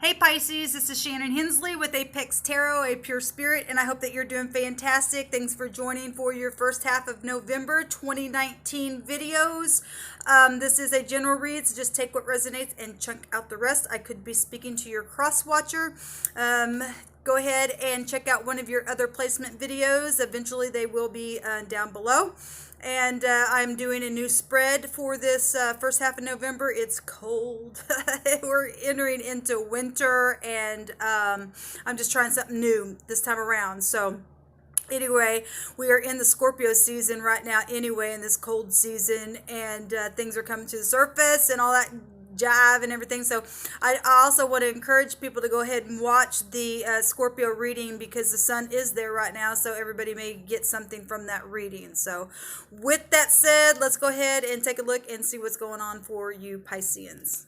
Hey Pisces, this is Shannon Hensley with Apex Tarot, a pure spirit, and I hope that you're doing fantastic. Thanks for joining for your first half of November 2019 videos. This is a general read, so just take what resonates and chunk out the rest. I could be speaking to your cross watcher. Go ahead and check out one of your other placement videos. Eventually they will be down below. And I'm doing a new spread for this first half of November. It's cold. We're entering into winter, and I'm just trying something new this time around. So anyway, we are in the Scorpio season right now anyway, in this cold season, and things are coming to the surface and all that jive and everything. So I also want to encourage people to go ahead and watch the Scorpio reading, because the sun is there right now, so everybody may get something from that reading. So with that said, let's go ahead and take a look and see what's going on for you Pisceans.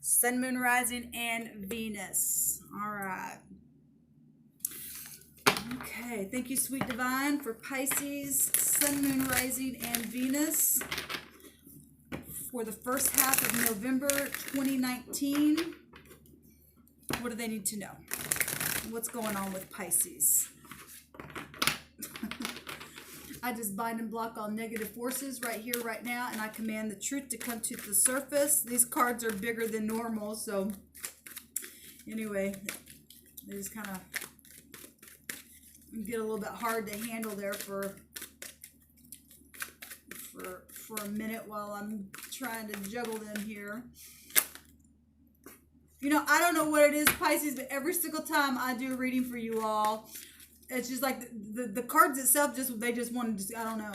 Sun, Moon, Rising, and Venus. All right. Okay, thank you, Sweet Divine, for Pisces, Sun, Moon, Rising, and Venus for the first half of November 2019. What do they need to know? What's going on with Pisces? I just bind and block all negative forces right here, right now, and I command the truth to come to the surface. These cards are bigger than normal, so anyway, they just kind of get a little bit hard to handle there for a minute while I'm trying to juggle them here. You know, I don't know what it is, Pisces, but every single time I do a reading for you all, it's just like the cards itself, they just want to, I don't know.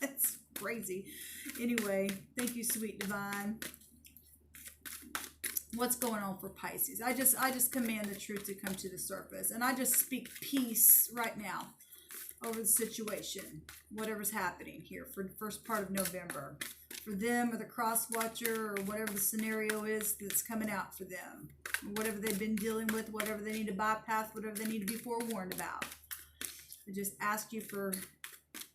It's crazy. Anyway, thank you, Sweet Divine. What's going on for Pisces? I just command the truth to come to the surface, and I just speak peace right now over the situation, whatever's happening here for the first part of November, for them or the cross watcher, or whatever the scenario is that's coming out for them, whatever they've been dealing with, whatever they need to bypass, whatever they need to be forewarned about. I just ask you for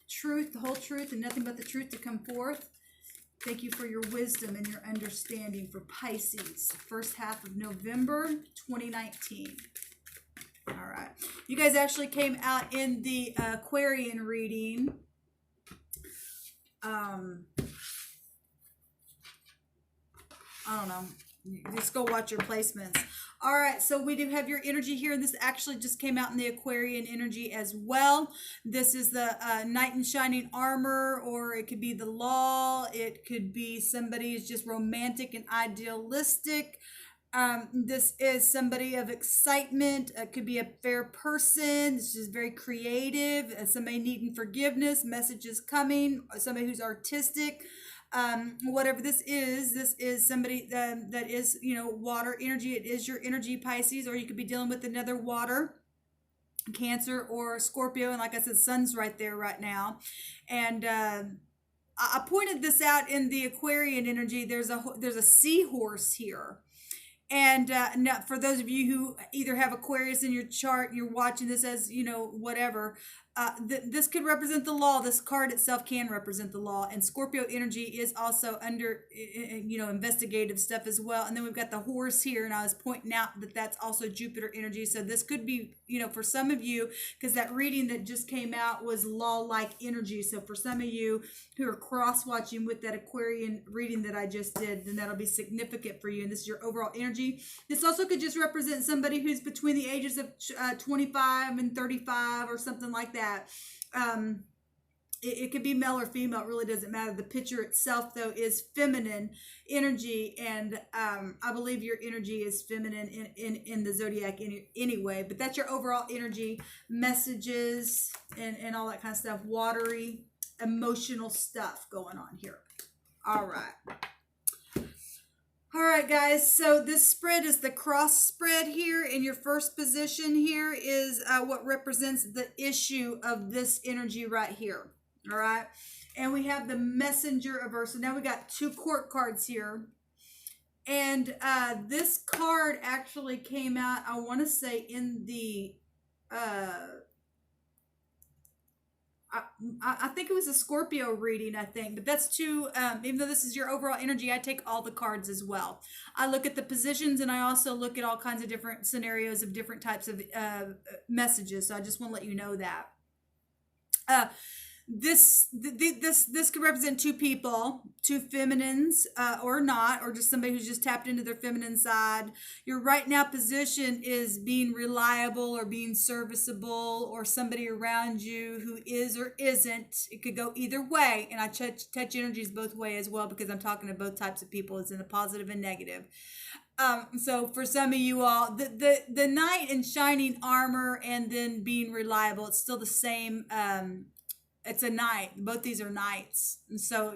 truth, the whole truth, and nothing but the truth to come forth. Thank you for your wisdom and your understanding for Pisces, first half of November 2019. All right. You guys actually came out in the Aquarian reading. I don't know. Just go watch your placements. All right. So we do have your energy here. This actually just came out in the Aquarian energy as well. This is the knight in shining armor, or it could be the law. It could be somebody who's just romantic and idealistic. This is somebody of excitement. It could be a fair person. This is very creative. Somebody needing forgiveness. Messages coming. Somebody who's artistic. Whatever this is somebody that is, you know, water energy. It is your energy, Pisces, or you could be dealing with another water, Cancer or Scorpio. And like I said, sun's right there right now. And I pointed this out in the Aquarian energy. There's a seahorse here. And now, for those of you who either have Aquarius in your chart, you're watching this as, you know, whatever, this could represent the law. This card itself can represent the law. And Scorpio energy is also under, you know, investigative stuff as well. And then we've got the horse here, and I was pointing out that that's also Jupiter energy. So this could be, you know, for some of you, because that reading that just came out was law-like energy. So for some of you who are cross-watching with that Aquarian reading that I just did, then that'll be significant for you. And this is your overall energy. This also could just represent somebody who's between the ages of 25 and 35 or something like that. It could be male or female. It really doesn't matter. The picture itself, though, is feminine energy, and I believe your energy is feminine in the zodiac anyway. But that's your overall energy, messages, and all that kind of stuff. Watery, emotional stuff going on here. All right. All right, guys, so this spread is the cross spread here. In your first position here is what represents the issue of this energy right here. All right, and we have the messenger of Earth. So now we got two court cards here. And this card actually came out, I want to say, in the I think it was a Scorpio reading, I think, but that's too, even though this is your overall energy, I take all the cards as well. I look at the positions and I also look at all kinds of different scenarios of different types of messages. So I just want to let you know that. This could represent two people, two feminines, or not, or just somebody who's just tapped into their feminine side. Your right now position is being reliable or being serviceable, or somebody around you who is or isn't. It could go either way, and I touch energies both way as well, because I'm talking to both types of people. It's in the positive and negative. So for some of you all, the knight in shining armor and then being reliable, it's still the same. It's a knight. Both these are knights. And so,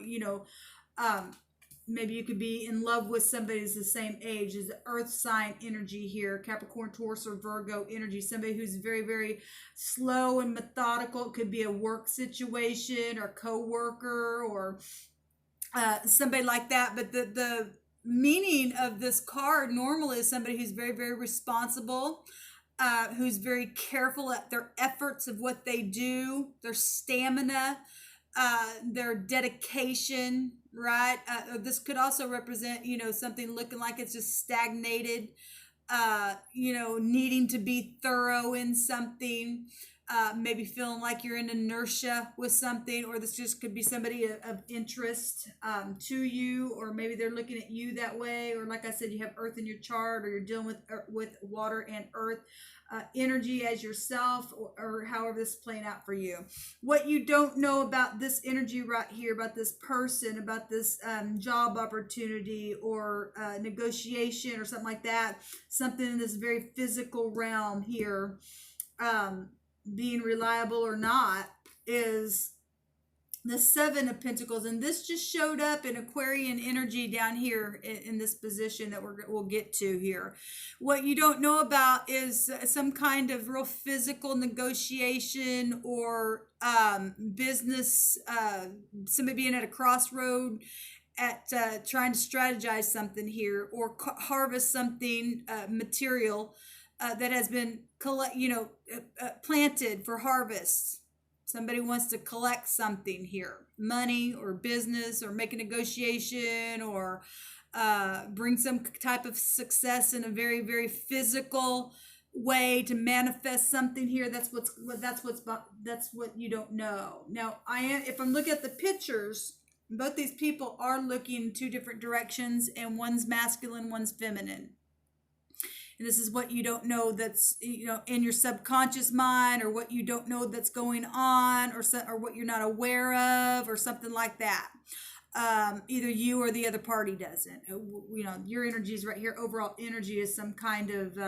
maybe you could be in love with somebody who's the same age. Is the earth sign energy here. Capricorn, Taurus, or Virgo energy. Somebody who's very, very slow and methodical. It could be a work situation or co-worker or somebody like that. But the meaning of this card normally is somebody who's very, very responsible. Who's very careful at their efforts of what they do, their stamina, their dedication, right? This could also represent, something looking like it's just stagnated, needing to be thorough in something, maybe feeling like you're in inertia with something, or this just could be somebody of interest to you, or maybe they're looking at you that way, or like I said, you have earth in your chart, or you're dealing with water and earth energy as yourself, or however this is playing out for you. What you don't know about this energy right here, about this person, about this job opportunity or negotiation or something like that, something in this very physical realm here, being reliable or not, is the Seven of Pentacles. And this just showed up in Aquarian energy down here in this position that we'll get to here. What you don't know about is some kind of real physical negotiation or business, somebody being at a crossroad at trying to strategize something here, or harvest something material that has been planted for harvest. Somebody wants to collect something here, money or business, or make a negotiation, or bring some type of success in a very, very physical way to manifest something here. That's what you don't know. Now, if I'm looking at the pictures, both these people are looking in two different directions, and one's masculine, one's feminine. And this is what you don't know that's, in your subconscious mind, or what you don't know that's going on, or what you're not aware of, or something like that. Either you or the other party doesn't. Your energy is right here. Overall energy is some kind of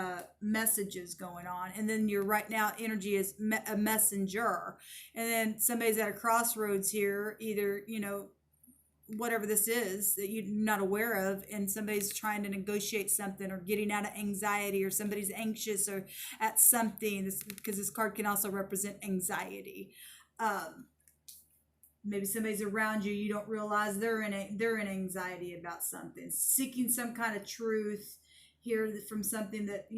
messages going on. And then your right now energy is a messenger. And then somebody's at a crossroads here, either, whatever this is that you're not aware of, and somebody's trying to negotiate something, or getting out of anxiety, or somebody's anxious or at something, because this card can also represent anxiety. Maybe somebody's around you, you don't realize they're in anxiety about something, seeking some kind of truth here from something that,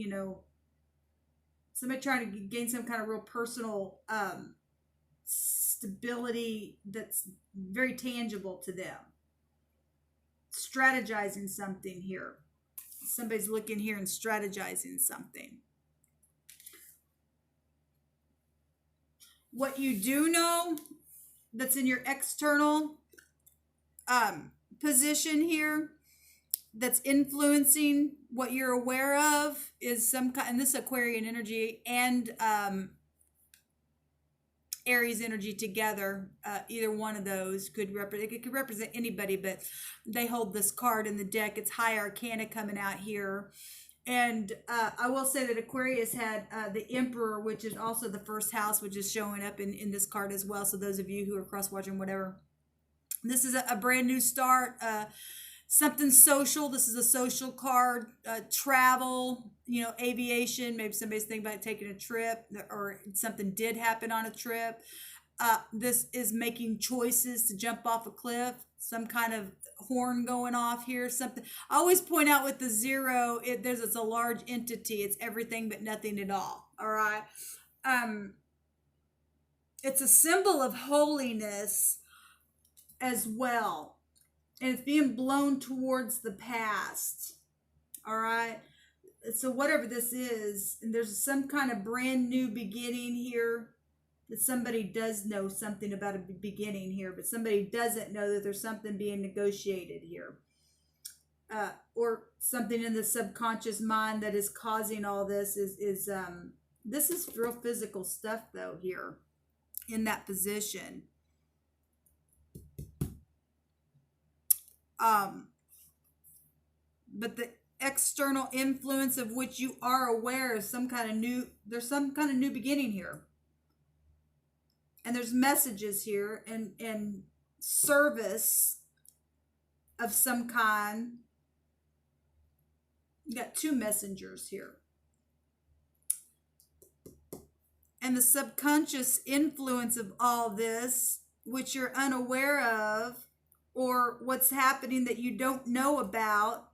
somebody trying to gain some kind of real personal stability that's very tangible to them. Strategizing something here. Somebody's looking here and strategizing something. What you do know that's in your external position here, that's influencing what you're aware of, is some kind, and this Aquarian energy and Aries energy together, either one of those could represent anybody, but they hold this card in the deck. It's High Arcana coming out here. And I will say that Aquarius had the Emperor, which is also the first house, which is showing up in this card as well. So those of you who are cross-watching, whatever. This is a brand new start. Something social. This is a social card. Travel, aviation. Maybe somebody's thinking about taking a trip, or something did happen on a trip. This is making choices to jump off a cliff. Some kind of horn going off here. Something. I always point out with the zero, it's a large entity. It's everything but nothing at all. All right. it's a symbol of holiness as well. And it's being blown towards the past. All right. So whatever this is, and there's some kind of brand new beginning here, that somebody does know something about a beginning here, but somebody doesn't know that there's something being negotiated here. Or something in the subconscious mind that is causing all this is this is real physical stuff though here in that position. But the external influence of which you are aware of some kind of new, there's some kind of new beginning here. And there's messages here and service of some kind. You got two messengers here. And the subconscious influence of all this, which you're unaware of, or what's happening that you don't know about,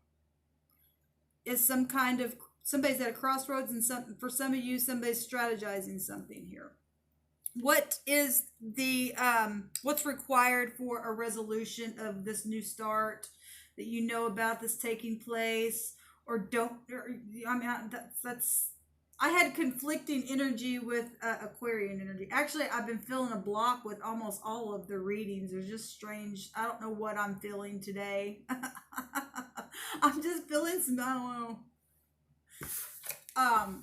is some kind of, somebody's at a crossroads, and for some of you, somebody's strategizing something here. What is the, what's required for a resolution of this new start that you know about this taking place? Or don't, I mean, that's, I had conflicting energy with Aquarian energy. Actually, I've been feeling a block with almost all of the readings. They're just strange. I don't know what I'm feeling today. I'm just feeling some, I don't know.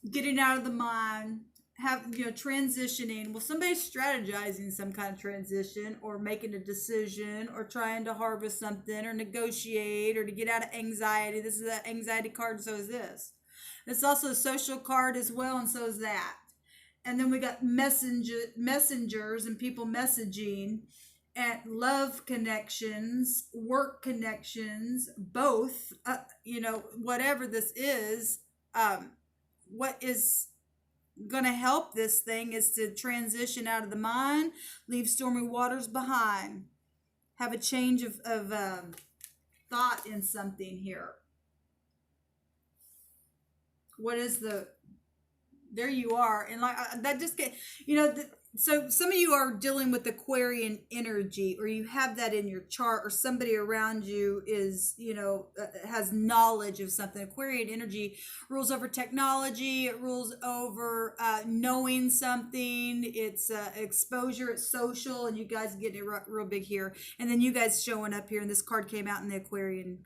Getting out of the mind, transitioning. Well, somebody's strategizing some kind of transition, or making a decision, or trying to harvest something, or negotiate, or to get out of anxiety. This is an anxiety card, and so is this. It's also a social card as well, and so is that. And then we got messengers and people messaging, and love connections, work connections, both. Whatever this is, what is going to help this thing is to transition out of the mind, leave stormy waters behind, have a change of thought in something here. What is there you are. And like that just get, so some of you are dealing with Aquarian energy, or you have that in your chart, or somebody around you is, has knowledge of something. Aquarian energy rules over technology. It rules over knowing something. It's exposure. It's social. And you guys get it real big here. And then you guys showing up here. And this card came out in the Aquarian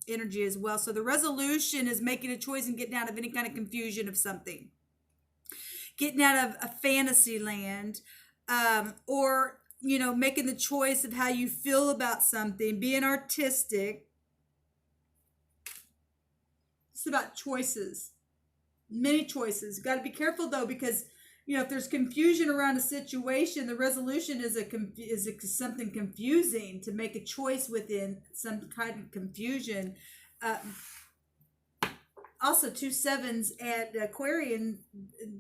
energy as well. So the resolution is making a choice and getting out of any kind of confusion of something. Getting out of a fantasy land, or, making the choice of how you feel about something, being artistic. It's about choices, many choices. Got to be careful though, because, if there's confusion around a situation, the resolution is something confusing, to make a choice within some kind of confusion. Also, 2 7s and Aquarian,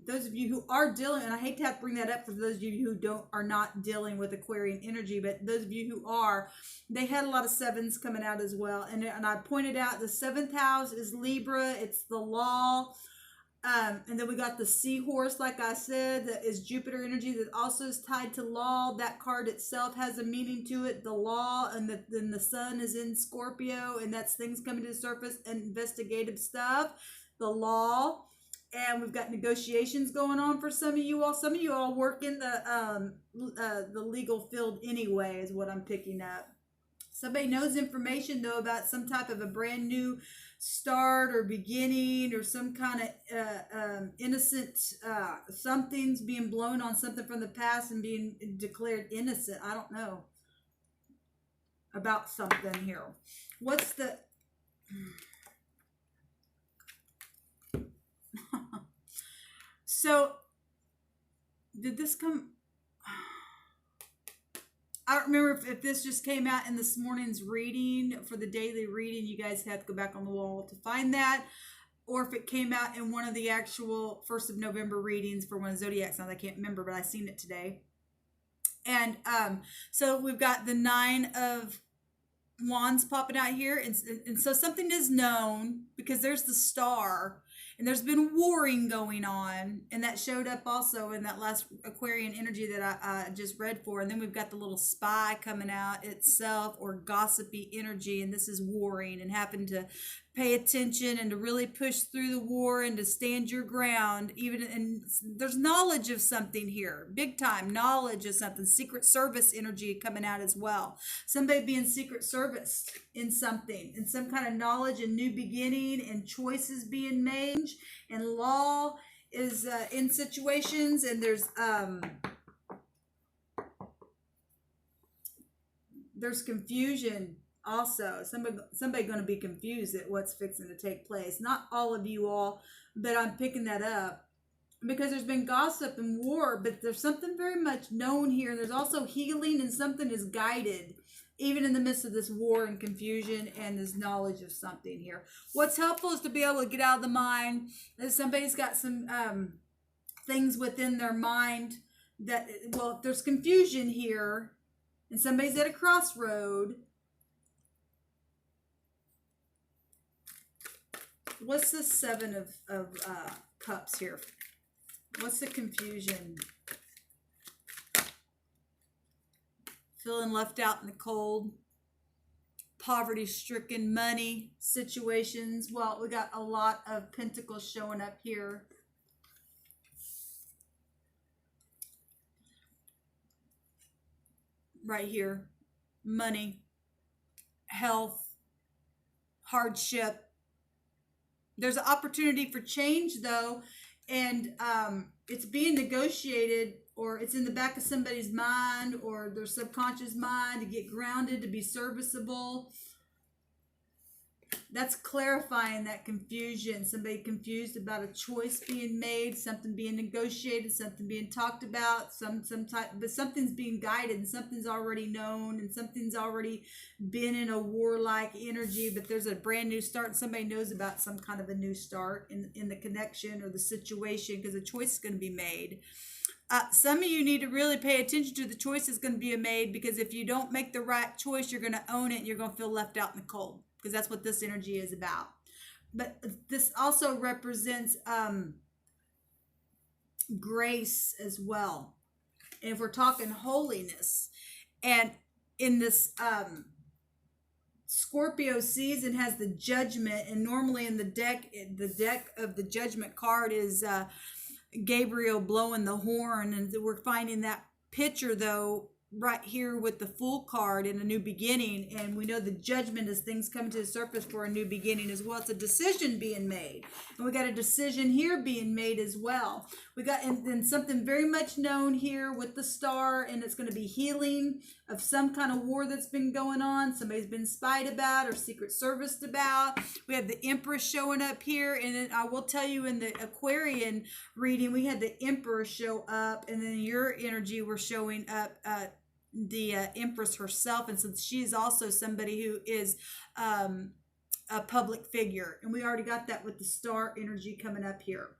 those of you who are dealing, and I hate to have to bring that up for those of you who are not dealing with Aquarian energy, but those of you who are, they had a lot of 7s coming out as well. And I pointed out the 7th house is Libra. It's the law. And then we got the seahorse, like I said, that is Jupiter energy, that also is tied to law. That card itself has a meaning to it, the law, and then the sun is in Scorpio, and that's things coming to the surface, investigative stuff, the law. And we've got negotiations going on for some of you all. Some of you all work in the legal field anyway, is what I'm picking up. Somebody knows information though about some type of a brand new start or beginning, or some kind of innocent something's being blown on something from the past and being declared innocent. I don't know about something here. What's the so did this come? I don't remember if this just came out in this morning's reading for the daily reading. You guys have to go back on the wall to find that. Or if it came out in one of the actual 1st of November readings for one of ZODIAC signs. I can't remember, but I seen it today. And so we've got the 9 of wands popping out here, and so something is known because there's the star, and there's been warring going on, and that showed up also in that last Aquarian energy that I just read for. And then we've got the little spy coming out itself, or gossipy energy, and this is warring, and having to pay attention and to really push through the war and to stand your ground. Even, and there's knowledge of something here, big time knowledge of something. Secret service energy coming out as well. Somebody being secret service in something, and some kind of knowledge and new beginning and choices being made, and law is in situations. And there's confusion also. Somebody going to be confused at what's fixing to take place. Not all of you all, but I'm picking that up because there's been gossip and war, but there's something very much known here. There's also healing, and something is guided even in the midst of this war and confusion and this knowledge of something here. What's helpful is to be able to get out of the mind. If somebody's got some things within their mind that, well, if there's confusion here and somebody's at a crossroad, what's the Seven of Cups here? What's the confusion? Feeling left out in the cold, poverty-stricken, money situations. Well, we got a lot of pentacles showing up here. Right here. Money, health, hardship. There's an opportunity for change, though, and it's being negotiated, or it's in the back of somebody's mind or their subconscious mind to get grounded, to be serviceable. That's clarifying that confusion. Somebody confused about a choice being made, something being negotiated, something being talked about, some type, but something's being guided, and something's already known, and something's already been in a warlike energy, but there's a brand new start, and somebody knows about some kind of a new start in the connection or the situation, because a choice is going to be made. Some of you need to really pay attention to the choice that's going to be made, because if you don't make the right choice, you're going to own it, and you're going to feel left out in the cold, because that's what this energy is about. But this also represents grace as well. And if we're talking holiness, and in this Scorpio season has the Judgment, and normally in the deck of the Judgment card is Gabriel blowing the horn, and we're finding that picture though right here with the Fool card in a new beginning, and we know the Judgment is things coming to the surface for a new beginning as well. It's a decision being made, and we got a decision here being made as well. We got and something very much known here with the Star, and it's going to be healing of some kind of war that's been going on, somebody's been spied about or secret serviced about. We have the Empress showing up here, and then I will tell you in the Aquarian reading we had the Emperor show up, and then your energy were showing up the Empress herself, and so she is also somebody who is a public figure, and we already got that with the Star energy coming up here.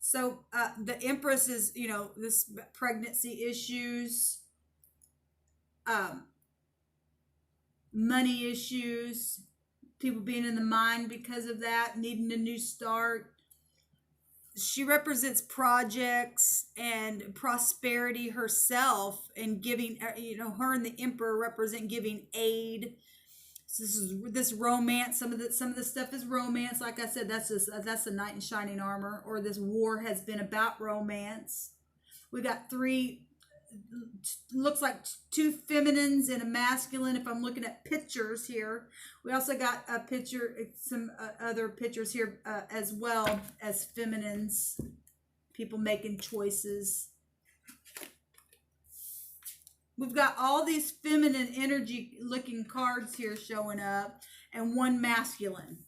So the Empress is, you know, this pregnancy issues, money issues, people being in the mind because of that, needing a new start. She represents projects and prosperity herself, and giving, you know, her and the Emperor represent giving aid. So this romance, some of the stuff is romance. Like I said, that's the Knight in Shining Armor, or this war has been about romance. We got three, looks like two feminines and a masculine if I'm looking at pictures here. We also got a picture, some other pictures here as well as feminines, people making choices. We've got all these feminine energy looking cards here showing up, and one masculine.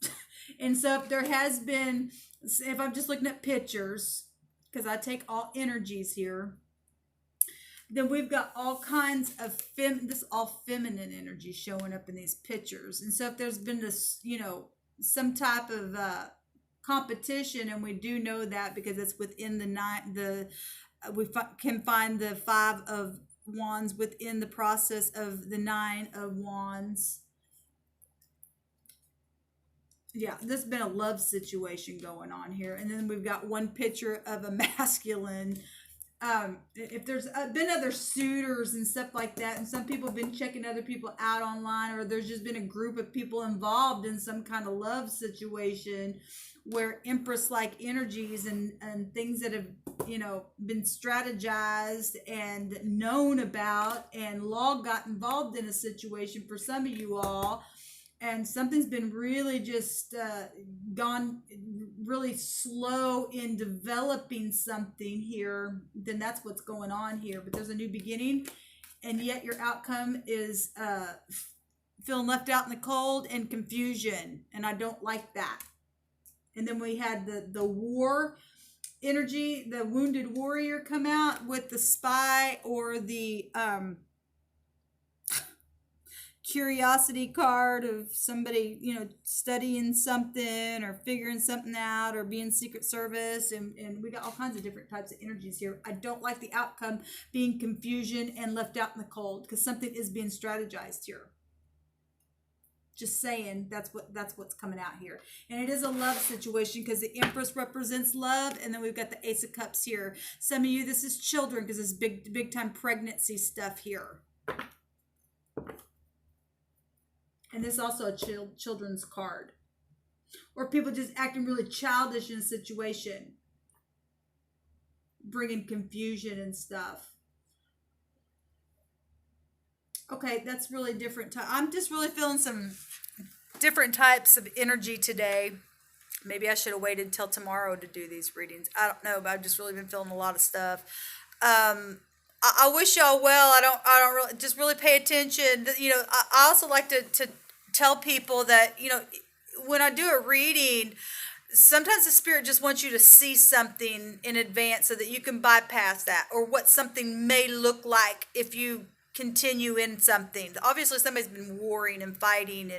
And so if there has been, if I'm just looking at pictures, because I take all energies here, then we've got all kinds of this all feminine energy showing up in these pictures. And so if there's been this, you know, some type of competition, and we do know that because it's within the we can find the Five of Wands within the process of the Nine of Wands. Yeah, there's been a love situation going on here. And then we've got one picture of a masculine. If there's been other suitors and stuff like that, and some people have been checking other people out online, or there's just been a group of people involved in some kind of love situation where Empress-like energies and things that have, you know, been strategized and known about, and law got involved in a situation for some of you all, and something's been really just gone really slow in developing something here, then that's what's going on here. But there's a new beginning, and yet your outcome is feeling left out in the cold and confusion, and I don't like that. And then we had the war energy, the wounded warrior come out with the spy, or the curiosity card of somebody, you know, studying something or figuring something out or being Secret Service, and we got all kinds of different types of energies here. I don't like the outcome being confusion and left out in the cold, because something is being strategized here. Just saying, that's what's coming out here. And it is a love situation, because the Empress represents love, and then we've got the Ace of Cups here. Some of you, this is children, because it's big time pregnancy stuff here. And this is also a children's card. Or people just acting really childish in a situation, bringing confusion and stuff. Okay, that's really different. I'm just really feeling some different types of energy today. Maybe I should have waited till tomorrow to do these readings. I don't know, but I've just really been feeling a lot of stuff. I wish y'all well. I don't really, just really pay attention. You know, I also like to tell people that, you know, when I do a reading, sometimes the spirit just wants you to see something in advance so that you can bypass that, or what something may look like if you continue in something. Obviously somebody's been warring and fighting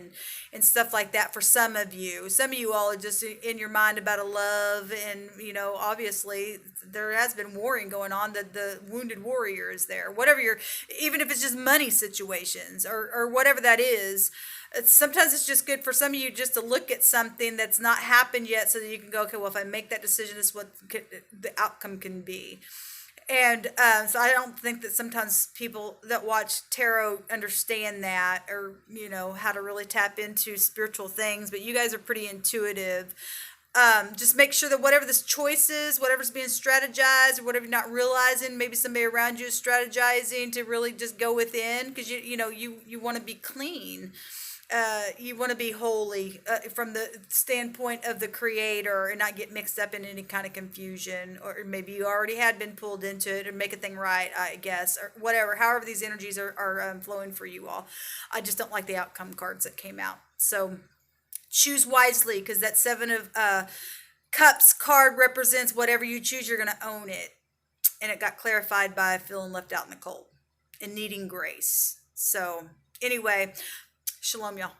and stuff like that for some of you. Some of you all are just in your mind about a love, and, you know, obviously there has been warring going on, that the wounded warrior is there. Whatever even if it's just money situations or whatever that is, sometimes it's just good for some of you just to look at something that's not happened yet, so that you can go, okay, well, if I make that decision, this is what the outcome can be. And so I don't think that sometimes people that watch tarot understand that, or, you know, how to really tap into spiritual things. But you guys are pretty intuitive. Just make sure that whatever this choice is, whatever's being strategized, or whatever you're not realizing, maybe somebody around you is strategizing, to really just go within, because you want to be clean. You want to be holy from the standpoint of the creator, and not get mixed up in any kind of confusion, or maybe you already had been pulled into it, or make a thing right, I guess, or whatever, however these energies are flowing for you all. I just don't like the outcome cards that came out. So choose wisely, because that Seven of Cups card represents whatever you choose, you're going to own it. And it got clarified by feeling left out in the cold and needing grace. So anyway, shalom, y'all.